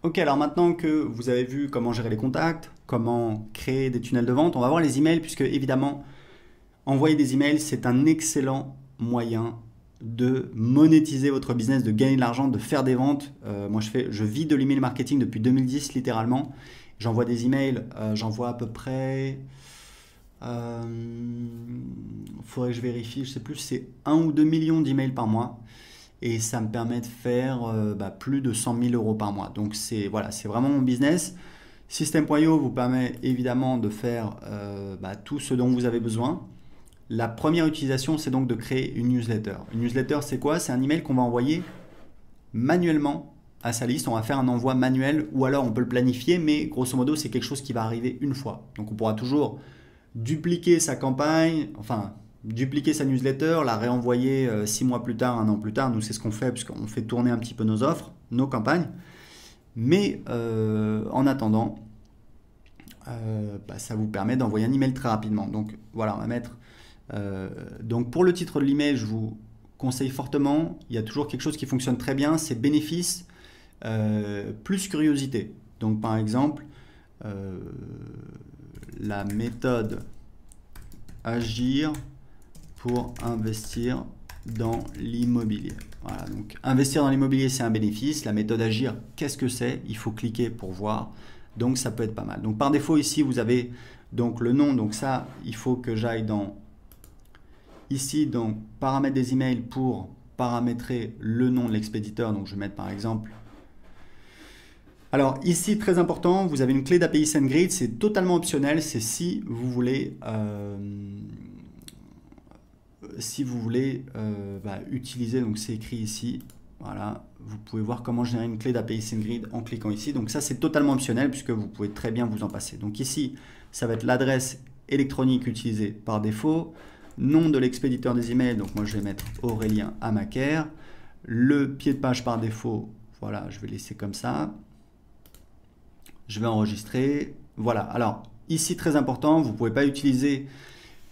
Ok, alors maintenant que vous avez vu comment gérer les contacts, comment créer des tunnels de vente, on va voir les emails puisque évidemment, envoyer des emails, c'est un excellent moyen de monétiser votre business, de gagner de l'argent, de faire des ventes. Moi, je vis de l'email marketing depuis 2010 littéralement. J'envoie des emails, j'envoie à peu près, euh, faudrait que je vérifie, je sais plus, c'est 1 ou 2 millions d'emails par mois. Et ça me permet de faire plus de 100 000 euros par mois. Donc c'est voilà, c'est vraiment mon business. System.io vous permet évidemment de faire tout ce dont vous avez besoin. La première utilisation, c'est donc de créer une newsletter. Une newsletter, c'est quoi? C'est un email qu'on va envoyer manuellement à sa liste. On va faire un envoi manuel ou alors on peut le planifier, mais grosso modo, c'est quelque chose qui va arriver une fois. Donc on pourra toujours dupliquer sa campagne, enfin dupliquer sa newsletter, la réenvoyer 6 mois plus tard, un an plus tard. Nous, c'est ce qu'on fait puisqu'on fait tourner un petit peu nos offres, nos campagnes. Mais en attendant, ça vous permet d'envoyer un email très rapidement. Donc voilà, on va mettre. Donc pour le titre de l'email, je vous conseille fortement. Il y a toujours quelque chose qui fonctionne très bien, c'est bénéfice plus curiosité. Donc par exemple, euh, la méthode agir pour investir dans l'immobilier. Voilà, donc investir dans l'immobilier, c'est un bénéfice. La méthode agir, qu'est-ce que c'est? Il faut cliquer pour voir. Donc ça peut être pas mal. Donc par défaut ici, vous avez donc le nom. Donc ça, il faut que j'aille dans ici, donc paramètres des emails pour paramétrer le nom de l'expéditeur. Donc je vais mettre par exemple. Alors ici, très important, vous avez une clé d'API SendGrid. C'est totalement optionnel. C'est si vous voulez utiliser, donc c'est écrit ici, voilà, vous pouvez voir comment générer une clé d'API SendGrid en cliquant ici. Donc ça, c'est totalement optionnel puisque vous pouvez très bien vous en passer. Donc ici, ça va être l'adresse électronique utilisée par défaut, nom de l'expéditeur des emails, donc moi je vais mettre Aurélien Amaker, le pied de page par défaut, voilà, je vais laisser comme ça. Je vais enregistrer, voilà. Alors ici, très important, vous ne pouvez pas utiliser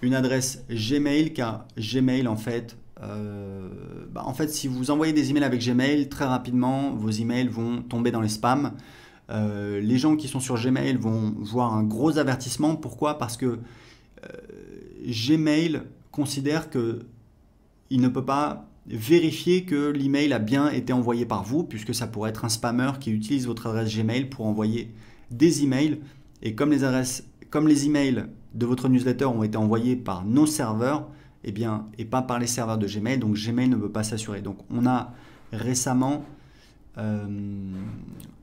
une adresse Gmail car Gmail en fait si vous envoyez des emails avec Gmail très rapidement vos emails vont tomber dans les spams. Les gens qui sont sur Gmail vont voir un gros avertissement. Pourquoi? Parce que Gmail considère que il ne peut pas vérifier que l'email a bien été envoyé par vous puisque ça pourrait être un spammer qui utilise votre adresse Gmail pour envoyer des emails. Et comme les emails de votre newsletter ont été envoyés par nos serveurs, et pas par les serveurs de Gmail, donc Gmail ne peut pas s'assurer. Donc on a récemment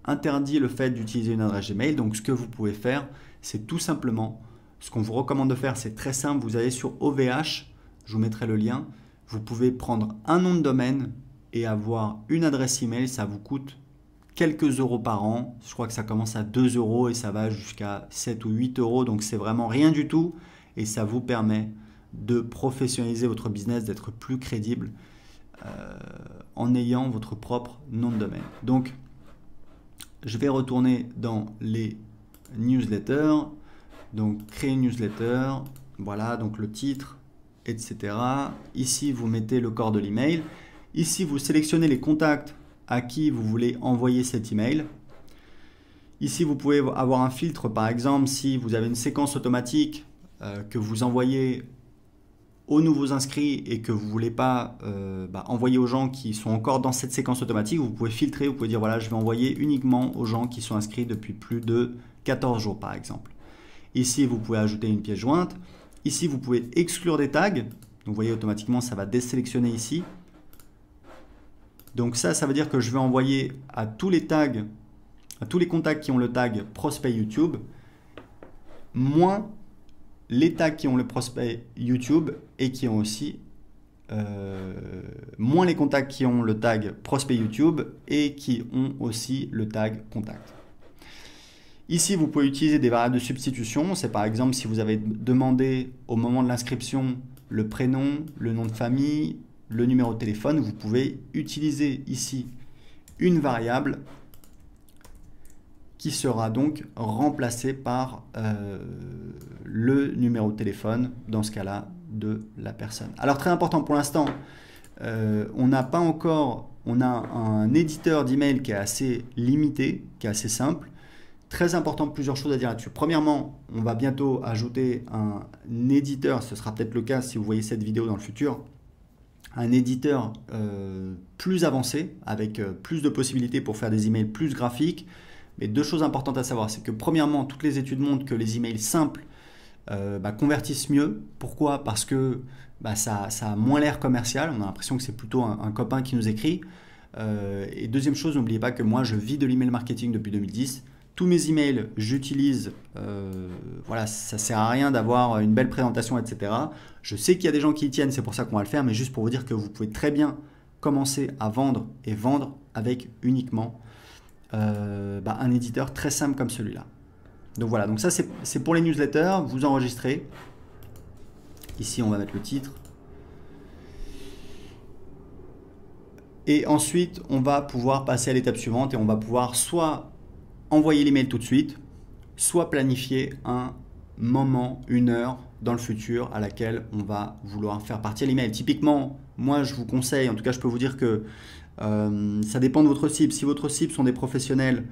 interdit le fait d'utiliser une adresse Gmail. Donc ce que vous pouvez faire, c'est tout simplement, ce qu'on vous recommande de faire, c'est très simple. Vous allez sur OVH, je vous mettrai le lien. Vous pouvez prendre un nom de domaine et avoir une adresse email. Ça vous coûte quelques euros par an. Je crois que ça commence à 2 euros et ça va jusqu'à 7 ou 8 euros. Donc c'est vraiment rien du tout. Et ça vous permet de professionnaliser votre business, d'être plus crédible en ayant votre propre nom de domaine. Donc je vais retourner dans les newsletters. Donc créer une newsletter. Voilà, donc le titre, etc. Ici, vous mettez le corps de l'email. Ici, vous sélectionnez les contacts à qui vous voulez envoyer cet email. Ici, vous pouvez avoir un filtre, par exemple, si vous avez une séquence automatique que vous envoyez aux nouveaux inscrits et que vous ne voulez pas envoyer aux gens qui sont encore dans cette séquence automatique, vous pouvez filtrer, vous pouvez dire voilà, je vais envoyer uniquement aux gens qui sont inscrits depuis plus de 14 jours, par exemple. Ici, vous pouvez ajouter une pièce jointe. Ici, vous pouvez exclure des tags. Donc, vous voyez, automatiquement, ça va désélectionner ici. Donc ça veut dire que je vais envoyer à tous les tags, à tous les contacts qui ont le tag prospect YouTube, moins les tags qui ont le prospect YouTube et qui ont aussi moins les contacts qui ont le tag prospect YouTube et qui ont aussi le tag contact. Ici, vous pouvez utiliser des variables de substitution. C'est par exemple si vous avez demandé au moment de l'inscription le prénom, le nom de famille, le numéro de téléphone, vous pouvez utiliser ici une variable qui sera donc remplacée par le numéro de téléphone, dans ce cas-là, de la personne. Alors très important pour l'instant, on n'a pas encore on a un éditeur d'email qui est assez limité, qui est assez simple. Très important, plusieurs choses à dire là-dessus. Premièrement, on va bientôt ajouter un éditeur, ce sera peut-être le cas si vous voyez cette vidéo dans le futur, un éditeur plus avancé, avec plus de possibilités pour faire des emails plus graphiques. Mais deux choses importantes à savoir, c'est que premièrement, toutes les études montrent que les emails simples convertissent mieux. Pourquoi? Parce que ça a moins l'air commercial, on a l'impression que c'est plutôt un copain qui nous écrit. Et deuxième chose, n'oubliez pas que moi je vis de l'email marketing depuis 2010. Tous mes emails, j'utilise, voilà, ça sert à rien d'avoir une belle présentation, etc. Je sais qu'il y a des gens qui y tiennent, c'est pour ça qu'on va le faire, mais juste pour vous dire que vous pouvez très bien commencer à vendre et vendre avec uniquement un éditeur très simple comme celui-là. Donc voilà, donc ça c'est pour les newsletters, vous enregistrez. Ici on va mettre le titre. Et ensuite on va pouvoir passer à l'étape suivante et on va pouvoir soit envoyer l'email tout de suite, soit planifier un moment, une heure dans le futur à laquelle on va vouloir faire partir l'email. Typiquement, moi je vous conseille, en tout cas je peux vous dire que ça dépend de votre cible. Si votre cible sont des professionnels,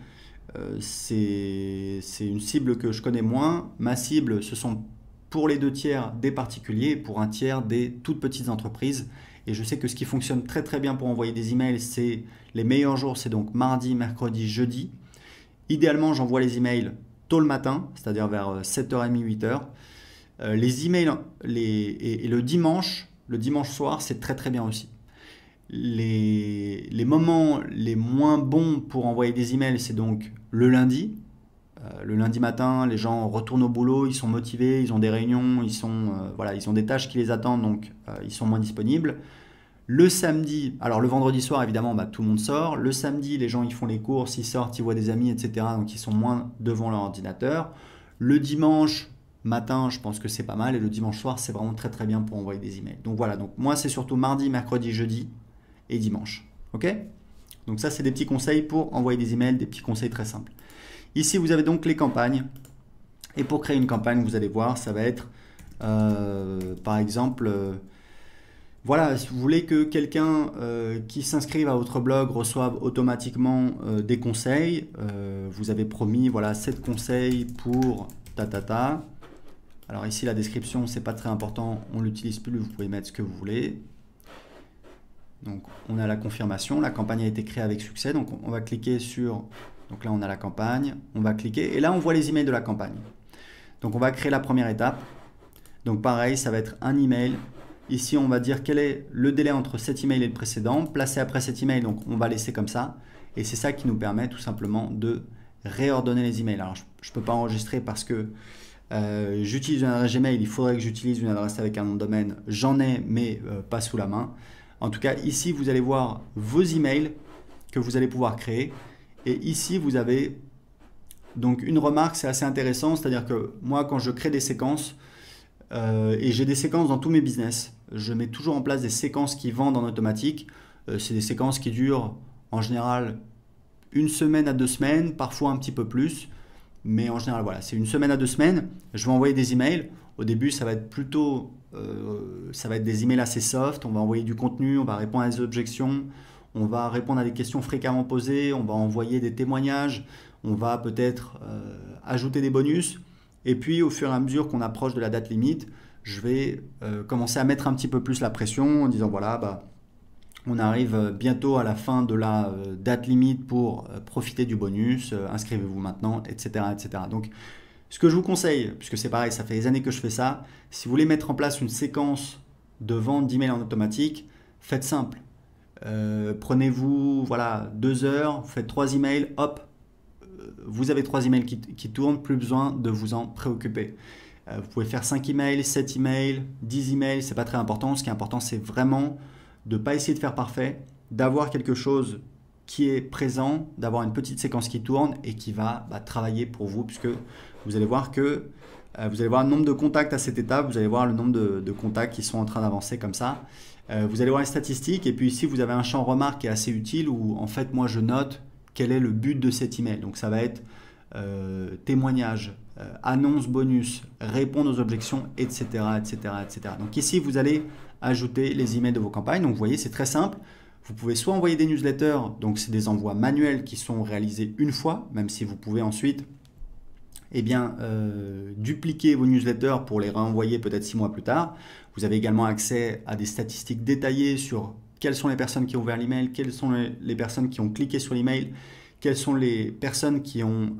c'est une cible que je connais moins. Ma cible, ce sont pour les 2/3 des particuliers, pour 1/3 des toutes petites entreprises. Et je sais que ce qui fonctionne très très bien pour envoyer des emails, c'est les meilleurs jours, c'est donc mardi, mercredi, jeudi. Idéalement, j'envoie les emails tôt le matin, c'est-à-dire vers 7h30, 8h. Les emails et le dimanche soir, c'est très très bien aussi. Les moments les moins bons pour envoyer des emails, c'est donc le lundi. Le lundi matin, les gens retournent au boulot, ils sont motivés, ils ont des réunions, ils ont des tâches qui les attendent, donc ils sont moins disponibles. Le samedi, alors le vendredi soir, évidemment, tout le monde sort. Le samedi, les gens ils font les courses, ils sortent, ils voient des amis, etc. Donc ils sont moins devant leur ordinateur. Le dimanche matin, je pense que c'est pas mal. Et le dimanche soir, c'est vraiment très très bien pour envoyer des emails. Donc voilà, donc moi c'est surtout mardi, mercredi, jeudi et dimanche. Ok? Donc ça, c'est des petits conseils pour envoyer des emails, des petits conseils très simples. Ici, vous avez donc les campagnes. Et pour créer une campagne, vous allez voir, ça va être par exemple... voilà, si vous voulez que quelqu'un qui s'inscrive à votre blog reçoive automatiquement des conseils, vous avez promis, voilà, 7 conseils pour ta. Alors ici, la description, c'est pas très important, on l'utilise plus, vous pouvez mettre ce que vous voulez. Donc, on a la confirmation, la campagne a été créée avec succès, donc on va cliquer sur... Donc là, on a la campagne, on va cliquer, et là, on voit les emails de la campagne. Donc, on va créer la première étape. Donc, pareil, ça va être un email. Ici, on va dire quel est le délai entre cet email et le précédent. Placé après cet email, donc on va laisser comme ça. Et c'est ça qui nous permet tout simplement de réordonner les emails. Alors, je ne peux pas enregistrer parce que j'utilise une adresse Gmail. Il faudrait que j'utilise une adresse avec un nom de domaine. J'en ai, mais pas sous la main. En tout cas, ici, vous allez voir vos emails que vous allez pouvoir créer. Et ici, vous avez donc une remarque, c'est assez intéressant. C'est-à-dire que moi, quand je crée des séquences, et j'ai des séquences dans tous mes business. Je mets toujours en place des séquences qui vendent en automatique. C'est des séquences qui durent en général 1 semaine à 2 semaines, parfois un petit peu plus. Mais en général, voilà, c'est 1 semaine à 2 semaines. Je vais envoyer des emails. Au début, ça va être plutôt des emails assez soft. On va envoyer du contenu, on va répondre à des objections, on va répondre à des questions fréquemment posées, on va envoyer des témoignages, on va peut-être ajouter des bonus. Et puis, au fur et à mesure qu'on approche de la date limite, je vais commencer à mettre un petit peu plus la pression en disant voilà, on arrive bientôt à la fin de la date limite pour profiter du bonus, inscrivez-vous maintenant, etc., etc. Donc, ce que je vous conseille, puisque c'est pareil, ça fait des années que je fais ça, si vous voulez mettre en place une séquence de vente d'emails en automatique, faites simple. Prenez-vous 2 heures, vous faites 3 emails, hop, vous avez 3 emails qui tournent, plus besoin de vous en préoccuper. Vous pouvez faire 5 emails, 7 emails, 10 emails, c'est pas très important. Ce qui est important, c'est vraiment de ne pas essayer de faire parfait, d'avoir quelque chose qui est présent, d'avoir une petite séquence qui tourne et qui va travailler pour vous, puisque vous allez voir que vous allez voir le nombre de contacts à cette étape, vous allez voir le nombre de contacts qui sont en train d'avancer comme ça. Vous allez voir les statistiques et puis ici, vous avez un champ remarque qui est assez utile où en fait, moi, je note quel est le but de cet email. Donc ça va être témoignage, annonce bonus, répondre aux objections, etc., etc., etc. Donc ici, vous allez ajouter les emails de vos campagnes. Donc vous voyez, c'est très simple. Vous pouvez soit envoyer des newsletters, donc c'est des envois manuels qui sont réalisés une fois, même si vous pouvez ensuite dupliquer vos newsletters pour les renvoyer peut-être 6 mois plus tard. Vous avez également accès à des statistiques détaillées sur quelles sont les personnes qui ont ouvert l'email, quelles sont les personnes qui ont cliqué sur l'email, quelles sont les personnes qui ont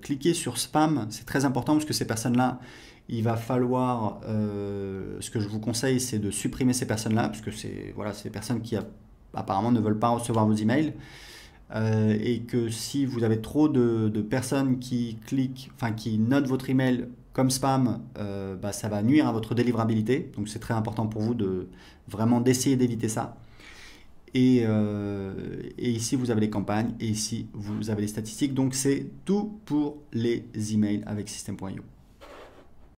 cliqué sur spam. C'est très important parce que ces personnes-là, il va falloir, ce que je vous conseille, c'est de supprimer ces personnes-là, parce que c'est des personnes qui apparemment ne veulent pas recevoir vos emails. Et que si vous avez trop de personnes qui cliquent, enfin qui notent votre email comme spam, ça va nuire à votre délivrabilité. Donc c'est très important pour vous d'essayer d'éviter ça. Et ici vous avez les campagnes et ici vous avez les statistiques. Donc c'est tout pour les emails avec System.io.